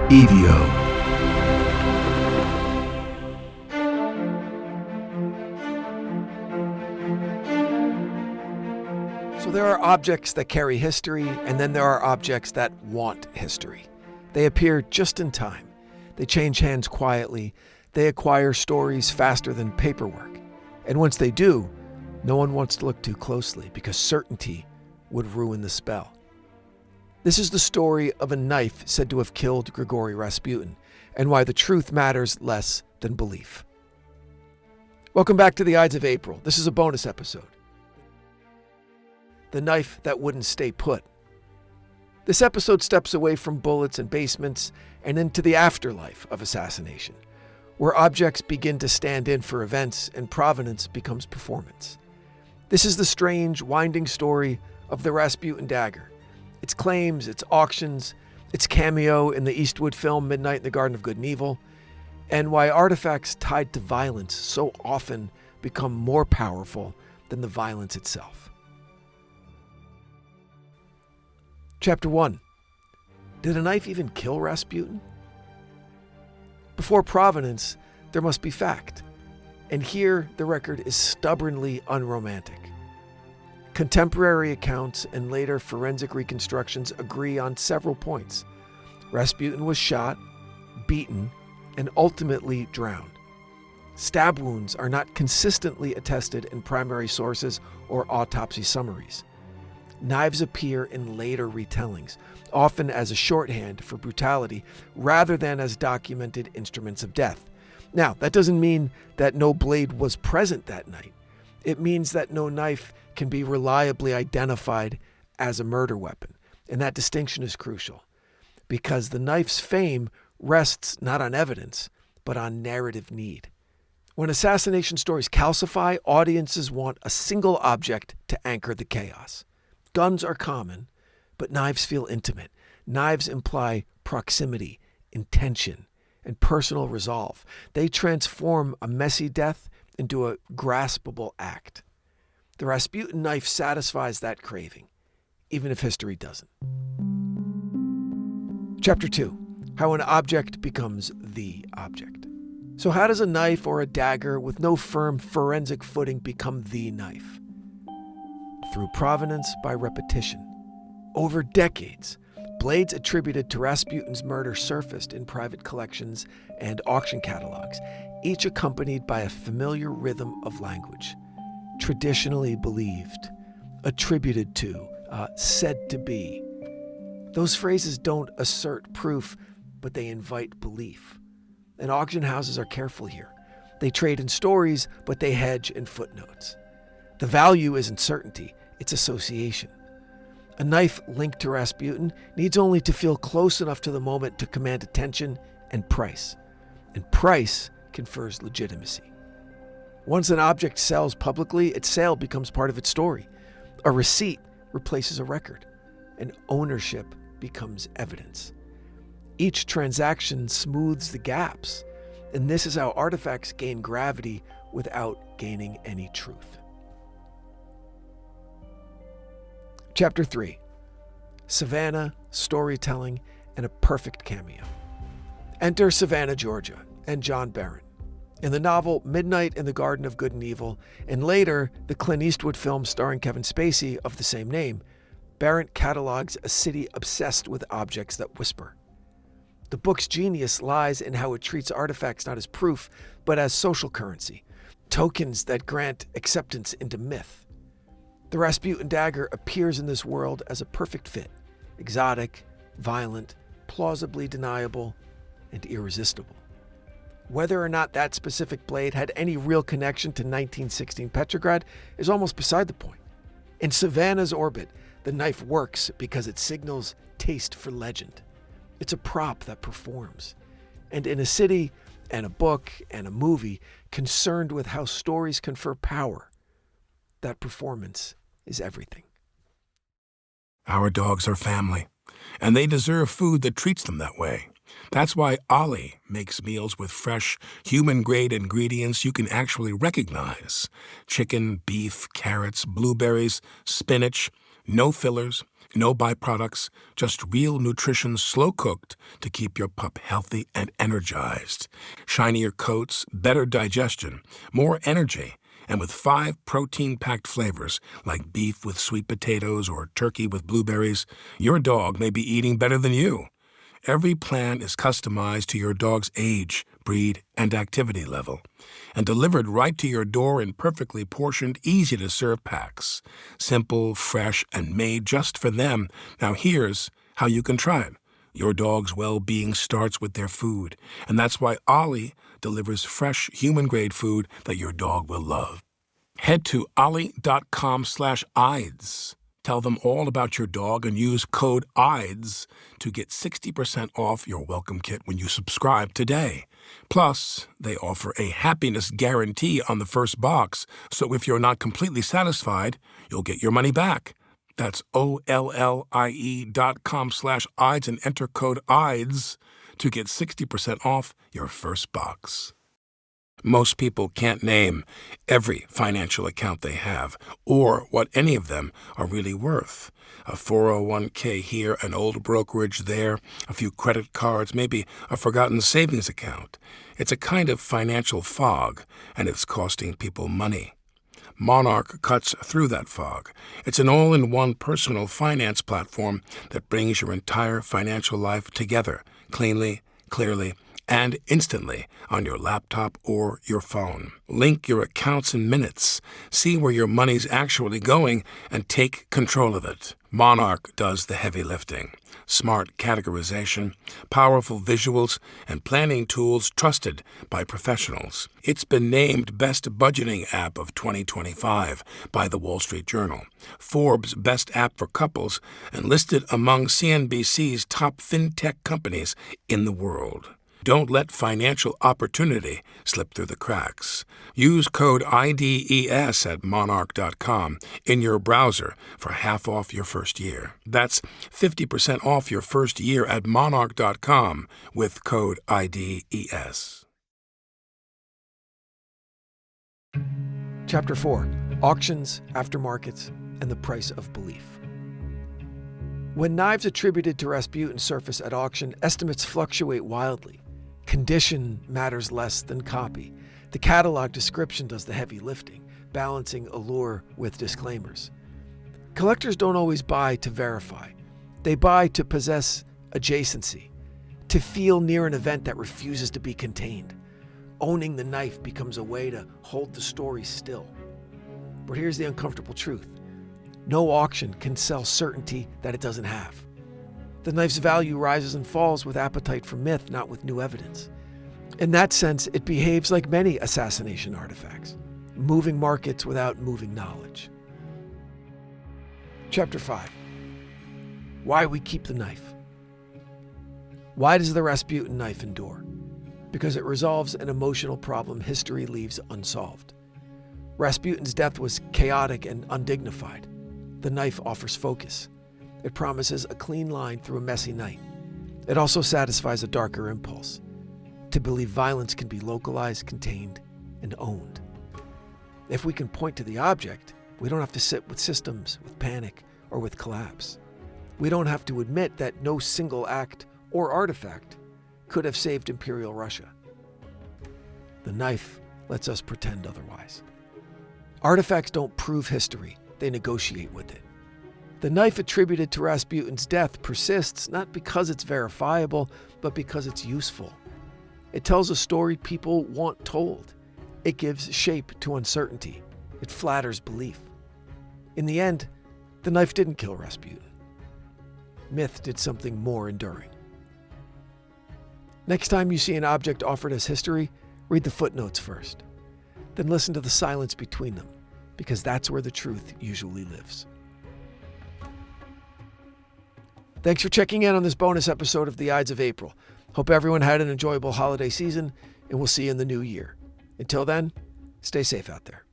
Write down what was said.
EVO. So there are objects that carry history, and then there are objects that want history. They appear just in time. They change hands quietly. They acquire stories faster than paperwork. And once they do, no one wants to look too closely because certainty would ruin the spell. This is the story of a knife said to have killed Grigori Rasputin, and why the truth matters less than belief. Welcome back to the Ides of April. This is a bonus episode. The knife that wouldn't stay put. This episode steps away from bullets and basements and into the afterlife of assassination, where objects begin to stand in for events and provenance becomes performance. This is the strange, winding story of the Rasputin dagger. Its claims, its auctions, its cameo in the Eastwood film Midnight in the Garden of Good and Evil, and why artifacts tied to violence so often become more powerful than the violence itself. Chapter 1. Did a knife even kill Rasputin? Before provenance, there must be fact. And here, the record is stubbornly unromantic. Contemporary accounts and later forensic reconstructions agree on several points. Rasputin was shot, beaten, and ultimately drowned. Stab wounds are not consistently attested in primary sources or autopsy summaries. Knives appear in later retellings, often as a shorthand for brutality rather than as documented instruments of death. Now, that doesn't mean that no blade was present that night. It means that no knife can be reliably identified as a murder weapon, and that distinction is crucial because the knife's fame rests not on evidence, but on narrative need. When assassination stories calcify, audiences want a single object to anchor the chaos. Guns are common, but knives feel intimate. Knives imply proximity, intention, and personal resolve. They transform a messy death into a graspable act. The Rasputin knife satisfies that craving, even if history doesn't. Chapter 2. How an object becomes the object. So how does a knife or a dagger with no firm forensic footing become the knife? Through provenance by repetition. Over decades, blades attributed to Rasputin's murder surfaced in private collections and auction catalogs, each accompanied by a familiar rhythm of language. Traditionally believed, attributed to, said to be. Those phrases don't assert proof, but they invite belief. And auction houses are careful here. They trade in stories, but they hedge in footnotes. The value isn't certainty, it's association. A knife linked to Rasputin needs only to feel close enough to the moment to command attention and price. And price confers legitimacy. Once an object sells publicly, its sale becomes part of its story. A receipt replaces a record, and ownership becomes evidence. Each transaction smooths the gaps, and this is how artifacts gain gravity without gaining any truth. Chapter 3. Savannah, storytelling, and a perfect cameo. Enter Savannah, Georgia, and John Barrett. In the novel Midnight in the Garden of Good and Evil, and later the Clint Eastwood film starring Kevin Spacey of the same name, Barrett catalogs a city obsessed with objects that whisper. The book's genius lies in how it treats artifacts not as proof, but as social currency, tokens that grant acceptance into myth. The Rasputin dagger appears in this world as a perfect fit, exotic, violent, plausibly deniable, and irresistible. Whether or not that specific blade had any real connection to 1916 Petrograd is almost beside the point. In Savannah's orbit, the knife works because it signals taste for legend. It's a prop that performs. And in a city and a book and a movie concerned with how stories confer power, that performance is everything. Our dogs are family, and they deserve food that treats them that way. That's why Ollie makes meals with fresh, human-grade ingredients you can actually recognize. Chicken, beef, carrots, blueberries, spinach, no fillers, No byproducts, just real nutrition slow-cooked to keep your pup healthy and energized. Shinier coats, better digestion, more energy, and with 5 protein-packed flavors like beef with sweet potatoes or turkey with blueberries, your dog may be eating better than you. Every plan is customized to your dog's age, breed, and activity level, and delivered right to your door in perfectly portioned, easy-to-serve packs. Simple, fresh, and made just for them. Now here's how you can try it. Your dog's well-being starts with their food, and that's why Ollie delivers fresh, human-grade food that your dog will love. Head to ollie.com/Ides. Tell them all about your dog and use code IDES to get 60% off your welcome kit when you subscribe today. Plus, they offer a happiness guarantee on the first box, so if you're not completely satisfied, you'll get your money back. That's OLLIE.com/Ides and enter code IDES to get 60% off your first box. Most people can't name every financial account they have or what any of them are really worth. A 401k here, an old brokerage there, a few credit cards, maybe a forgotten savings account. It's a kind of financial fog, and it's costing people money. Monarch cuts through that fog. It's an all-in-one personal finance platform that brings your entire financial life together, cleanly, clearly, and instantly on your laptop or your phone. Link your accounts in minutes, see where your money's actually going, and take control of it. Monarch does the heavy lifting. Smart categorization, powerful visuals, and planning tools trusted by professionals. It's been named Best Budgeting App of 2025 by the Wall Street Journal, Forbes' Best App for Couples, and listed among CNBC's top fintech companies in the world. Don't let financial opportunity slip through the cracks. Use code IDES at monarch.com in your browser for half off your first year. That's 50% off your first year at monarch.com with code IDES. Chapter 4. Auctions, Aftermarkets, and the Price of Belief. When knives attributed to Rasputin surface at auction, estimates fluctuate wildly. Condition matters less than copy. The catalog description does the heavy lifting, balancing allure with disclaimers. Collectors don't always buy to verify. They buy to possess adjacency, to feel near an event that refuses to be contained. Owning the knife becomes a way to hold the story still. But here's the uncomfortable truth. No auction can sell certainty that it doesn't have. The knife's value rises and falls with appetite for myth, not with new evidence. In that sense, it behaves like many assassination artifacts, moving markets without moving knowledge. Chapter 5. Why we keep the knife. Why does the Rasputin knife endure? Because it resolves an emotional problem history leaves unsolved. Rasputin's death was chaotic and undignified. The knife offers focus. It promises a clean line through a messy night. It also satisfies a darker impulse, to believe violence can be localized, contained, and owned. If we can point to the object, we don't have to sit with systems, with panic, or with collapse. We don't have to admit that no single act or artifact could have saved Imperial Russia. The knife lets us pretend otherwise. Artifacts don't prove history, they negotiate with it. The knife attributed to Rasputin's death persists not because it's verifiable, but because it's useful. It tells a story people want told. It gives shape to uncertainty. It flatters belief. In the end, the knife didn't kill Rasputin. Myth did something more enduring. Next time you see an object offered as history, read the footnotes first. Then listen to the silence between them, because that's where the truth usually lives. Thanks for checking in on this bonus episode of the Ides of April. Hope everyone had an enjoyable holiday season, and we'll see you in the new year. Until then, stay safe out there.